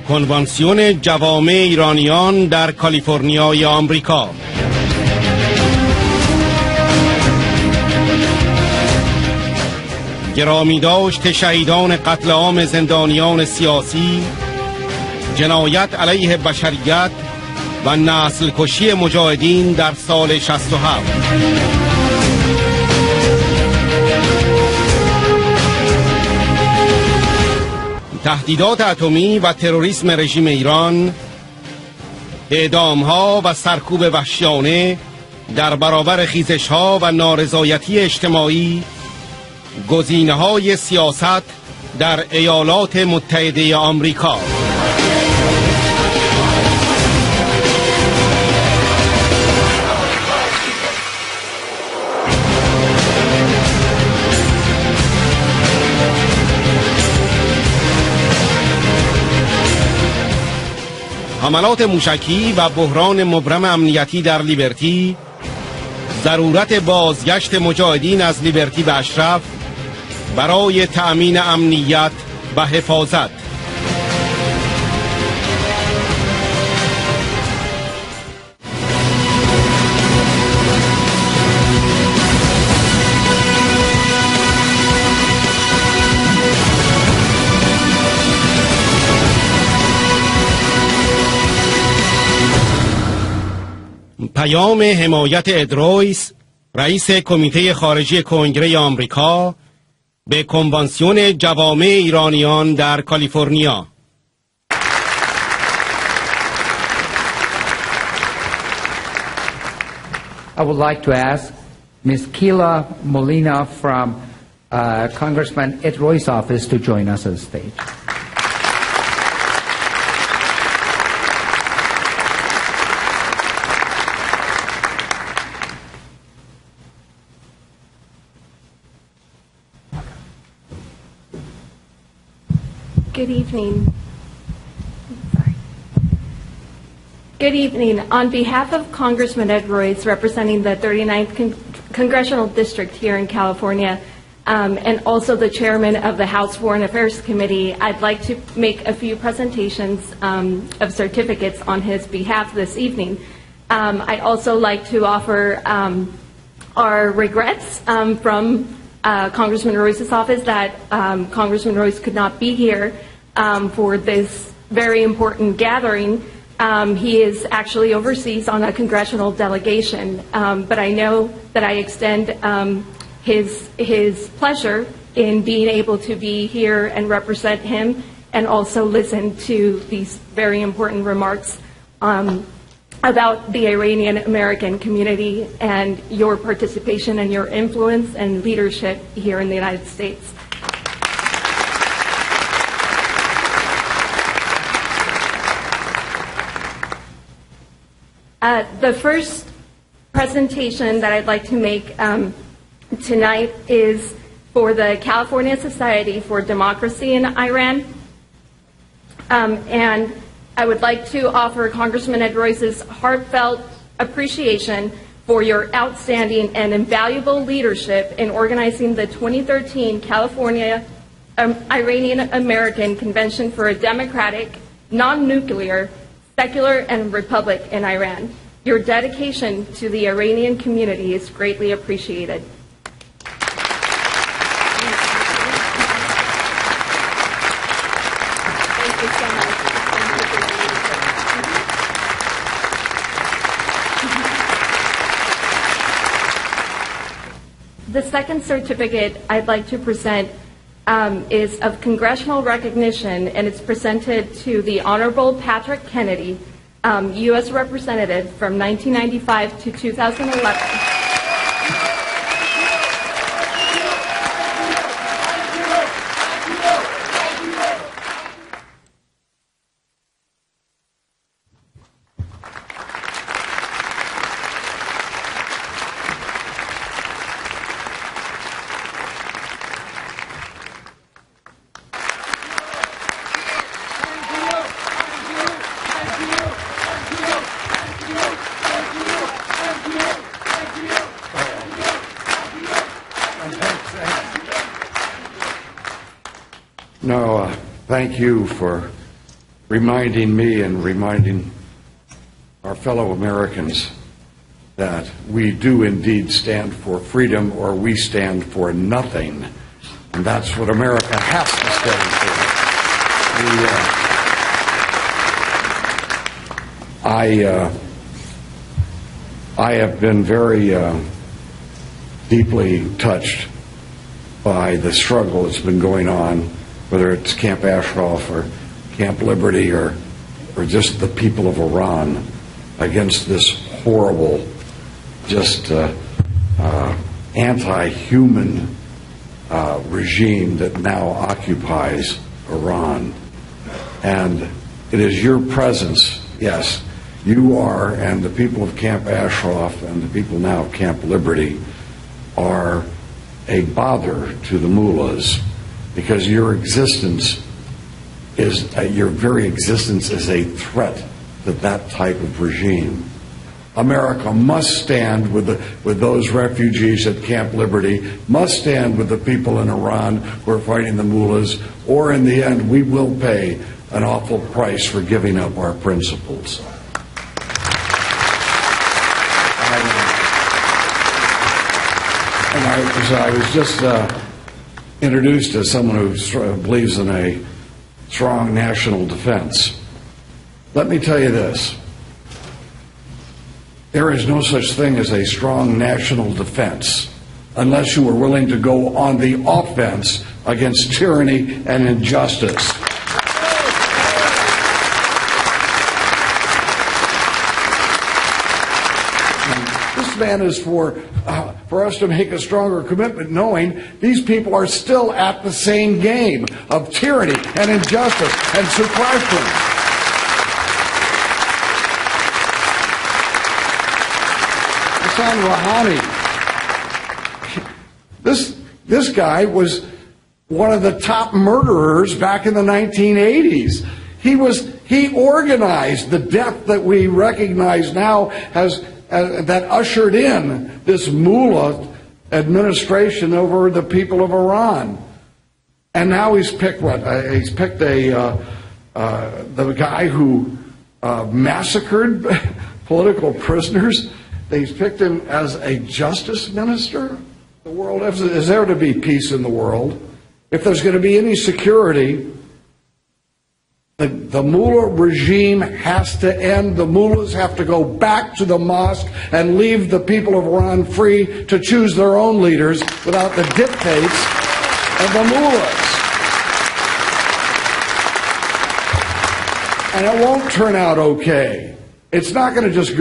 کنوانسیون جوامع ایرانیان در کالیفرنیای آمریکا. گرامیداشت شهیدان قتل عام زندانیان سیاسی، جنایت علیه بشریت و نسل کشی مجاهدین در سال 67. تهدیدات اتمی و تروریسم رژیم ایران، اعدام‌ها و سرکوب وحشیانه در برابر خیزش‌ها و نارضایتی اجتماعی، گزینه‌های سیاست در ایالات متحده آمریکا. حملات موشکی و بحران مبرم امنیتی در لیبرتی، ضرورت بازگشت مجاهدین از لیبرتی به اشرف برای تأمین امنیت و حفاظت. پیام حمایت ادرویس، رئیس کمیته خارجی کنگره آمریکا، به کنوانسیون جوامع ایرانیان در کالیفرنیا. I would like to ask Ms. Keila Molina from Congressman Ed Roy's office to join us on stage. Good evening. Good evening. On behalf of Congressman Ed Royce, representing the 39th Congressional District here in California, and also the chairman of the House Foreign Affairs Committee, I'd like to make a few presentations of certificates on his behalf this evening. I'd also like to offer our regrets from Congressman Royce's office that Congressman Royce could not be here for this very important gathering. He is actually overseas on a congressional delegation, but I know that I extend his pleasure in being able to be here and represent him and also listen to these very important remarks about the Iranian American community and your participation and your influence and leadership here in the United States. The first presentation that I'd like to make tonight is for the California Society for Democracy in Iran, and I would like to offer Congressman Ed Royce's heartfelt appreciation for your outstanding and invaluable leadership in organizing the 2013 California Iranian American Convention for a Democratic, Non-Nuclear, Secular and Republic in Iran. Your dedication to the Iranian community is greatly appreciated. Thank you so much. The second certificate I'd like to present is of congressional recognition, and it's presented to the Honorable Patrick Kennedy, U.S. Representative from 1995 to 2011. No, thank you for reminding me and reminding our fellow Americans that we do indeed stand for freedom, or we stand for nothing. And that's what America has to stand for. I have been very deeply touched by the struggle that's been going on, whether it's Camp Ashraf or Camp Liberty or just the people of Iran, against this horrible, just anti-human regime that now occupies Iran. And it is your presence, yes, you are, and the people of Camp Ashraf and the people now of Camp Liberty are a bother to the mullahs, because your existence is, your very existence is a threat to that type of regime. America must stand with those refugees at Camp Liberty, must stand with the people in Iran who are fighting the mullahs, or in the end we will pay an awful price for giving up our principles. I was just introduced as someone who believes in a strong national defense. Let me tell you this. There is no such thing as a strong national defense unless you are willing to go on the offense against tyranny and injustice. This man is for us to make a stronger commitment, knowing these people are still at the same game of tyranny and injustice and suppression. Hassan Rouhani, this guy was one of the top murderers back in the 1980s. He organized the death that we recognize now as that ushered in this mullah administration over the people of Iran. And now he's picked what? He's picked the guy who massacred political prisoners. He's picked him as a justice minister. The world is there to be peace in the world. If there's going to be any security, the mullah regime has to end. The mullahs have to go back to the mosque and leave the people of Iran free to choose their own leaders without the dictates of the mullahs. And it won't turn out okay. It's not going to just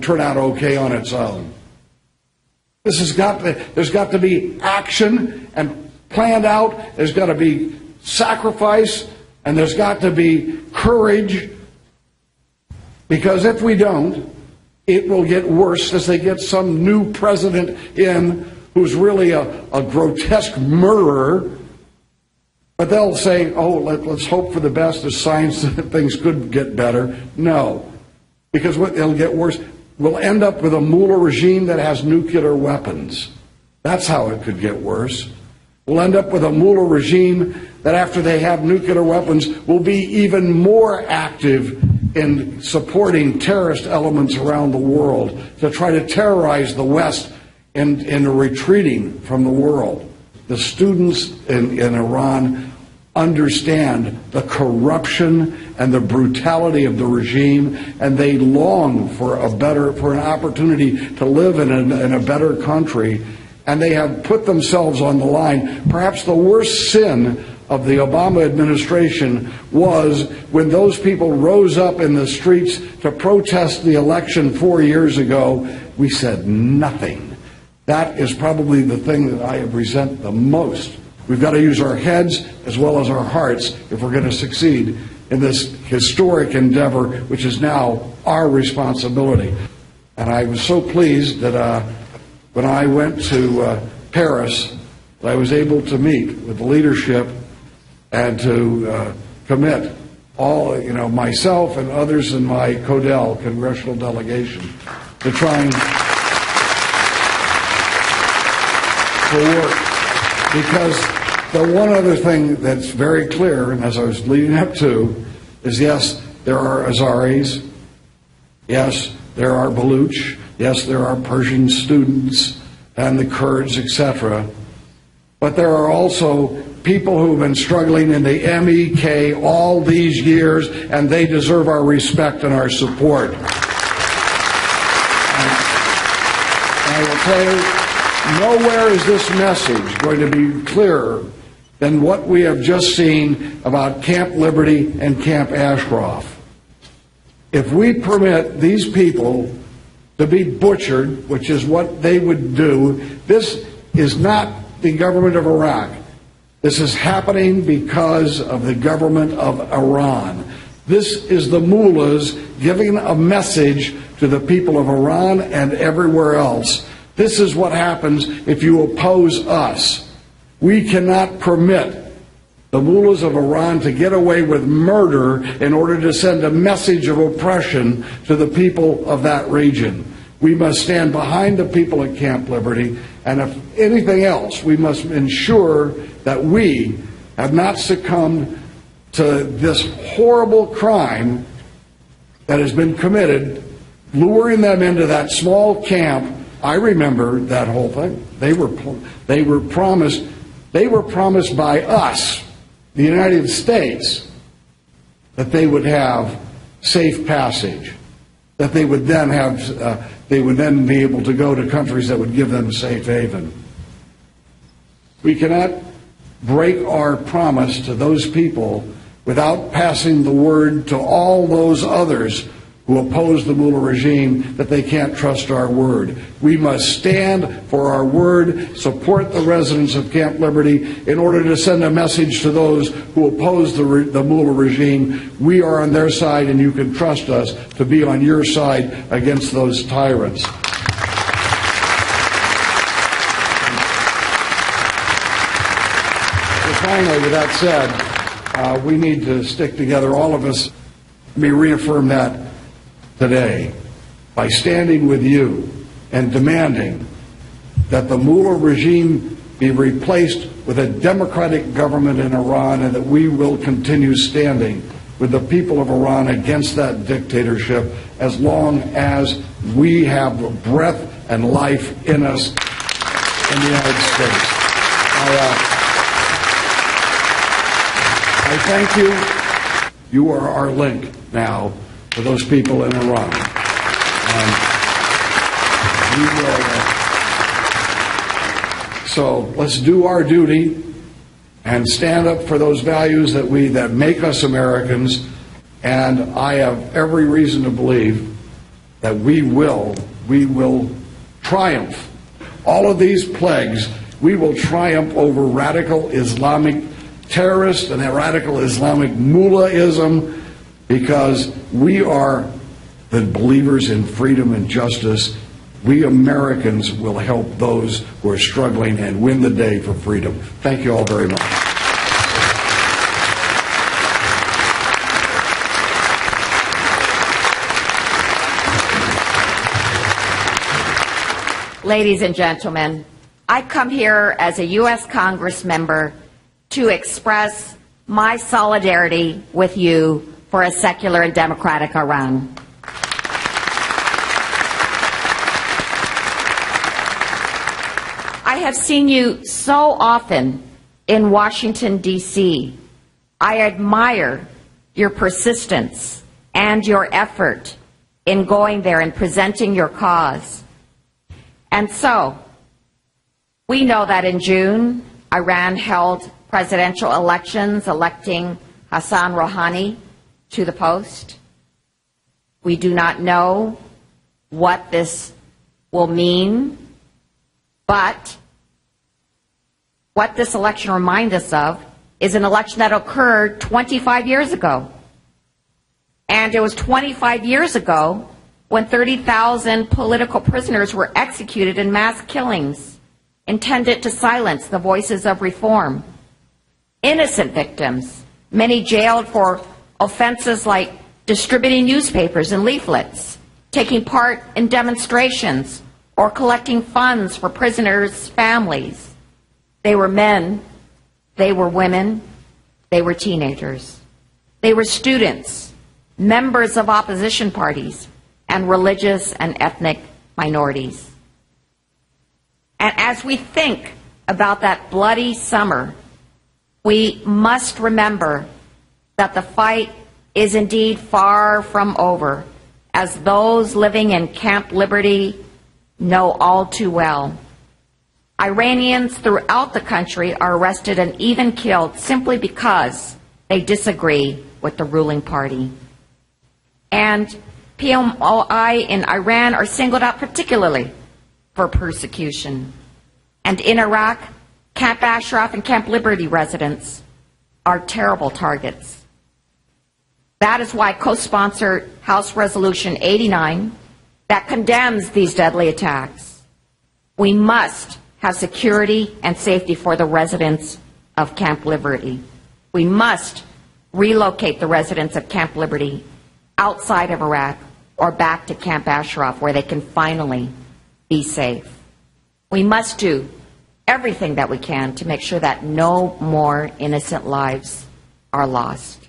turn out okay on its own. There's got to be action and planned out. There's got to be sacrifice. And there's got to be courage, because if we don't, it will get worse as they get some new president in who's really a grotesque murderer. But they'll say, oh, let's hope for the best. There's signs that things could get better. No, because it'll get worse. We'll end up with a mullah regime that has nuclear weapons. That's how it could get worse. We'll end up with a mullah regime that after they have nuclear weapons will be even more active in supporting terrorist elements around the world to try to terrorize the West and retreating from the world. The students in Iran understand the corruption and the brutality of the regime, and they long for an opportunity to live in a better country. And they have put themselves on the line. Perhaps the worst sin of the Obama administration was when those people rose up in the streets to protest the election 4 years ago. We said nothing. That is probably the thing that I resent the most. We've got to use our heads as well as our hearts if we're going to succeed in this historic endeavor, which is now our responsibility. And I was so pleased that when I went to Paris, I was able to meet with the leadership and to commit all, myself and others in my CODEL, congressional delegation, to trying to work. Because the one other thing that's very clear, and as I was leading up to, is, yes, there are Azaris, yes, there are Baluch, yes, there are Persian students and the Kurds, etc. But there are also people who have been struggling in the MEK all these years, and they deserve our respect and our support. And I will tell you, nowhere is this message going to be clearer than what we have just seen about Camp Liberty and Camp Ashcroft. If we permit these people to be butchered, which is what they would do, this is not the government of Iraq. This is happening because of the government of Iran. This is the mullahs giving a message to the people of Iran and everywhere else. This is what happens if you oppose us. We cannot permit the mullahs of Iran to get away with murder in order to send a message of oppression to the people of that region. We must stand behind the people at Camp Liberty, and if anything else, we must ensure that we have not succumbed to this horrible crime that has been committed, luring them into that small camp. I remember that whole thing. They were promised by us, the United States, that they would have safe passage, that they would then be able to go to countries that would give them safe haven. We cannot break our promise to those people without passing the word to all those others who oppose the mullah regime that they can't trust our word. We must stand for our word, support the residents of Camp Liberty in order to send a message to those who oppose the mullah regime. We are on their side, and you can trust us to be on your side against those tyrants. So finally, with that said, we need to stick together, all of us. Let me reaffirm that today by standing with you and demanding that the mullah regime be replaced with a democratic government in Iran, and that we will continue standing with the people of Iran against that dictatorship as long as we have breath and life in us in the United States. I thank you. You are our link now for those people in Iran. So let's do our duty and stand up for those values that make us Americans. And I have every reason to believe that we will triumph. All of these plagues, we will triumph over radical Islamic terrorists and radical Islamic mullahism, because we are the believers in freedom and justice. We Americans will help those who are struggling and win the day for freedom. Thank you all very much. Ladies and gentlemen, I come here as a U.S. Congress member to express my solidarity with you for a secular and democratic Iran. I have seen you so often in Washington, D.C. I admire your persistence and your effort in going there and presenting your cause. And so, we know that in June, Iran held presidential elections, electing Hassan Rouhani to the post. We do not know what this will mean, but what this election reminds us of is an election that occurred 25 years ago. And it was 25 years ago when 30,000 political prisoners were executed in mass killings intended to silence the voices of reform. Innocent victims, many jailed for offenses like distributing newspapers and leaflets, taking part in demonstrations, or collecting funds for prisoners' families. They were men, they were women, they were teenagers. They were students, members of opposition parties, and religious and ethnic minorities. And as we think about that bloody summer, we must remember that the fight is indeed far from over, as those living in Camp Liberty know all too well. Iranians throughout the country are arrested and even killed simply because they disagree with the ruling party. And PMOI in Iran are singled out particularly for persecution. And in Iraq, Camp Ashraf and Camp Liberty residents are terrible targets. That is why I co-sponsored House Resolution 89 that condemns these deadly attacks. We must have security and safety for the residents of Camp Liberty. We must relocate the residents of Camp Liberty outside of Iraq or back to Camp Ashraf where they can finally be safe. We must do everything that we can to make sure that no more innocent lives are lost.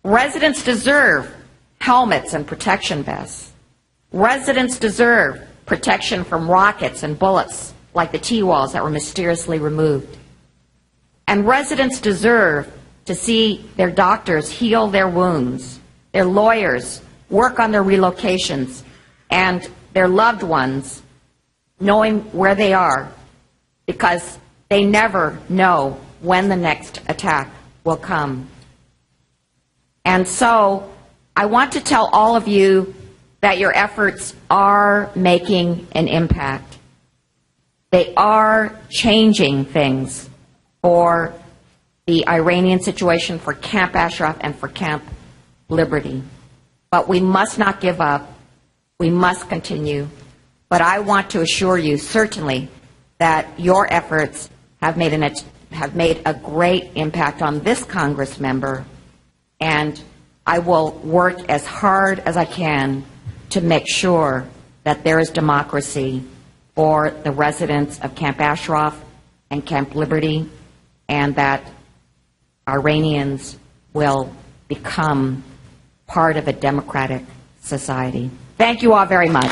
Residents deserve helmets and protection vests. Residents deserve protection from rockets and bullets like the T-walls that were mysteriously removed. And residents deserve to see their doctors heal their wounds, their lawyers work on their relocations, and their loved ones knowing where they are, because they never know when the next attack will come. And so I want to tell all of you that your efforts are making an impact. They are changing things for the Iranian situation, for Camp Ashraf and for Camp Liberty. But we must not give up. We must continue. But I want to assure you, certainly, that your efforts have made a great impact on this Congress member, and I will work as hard as I can to make sure that there is democracy for the residents of Camp Ashraf and Camp Liberty, and that Iranians will become part of a democratic society. Thank you all very much.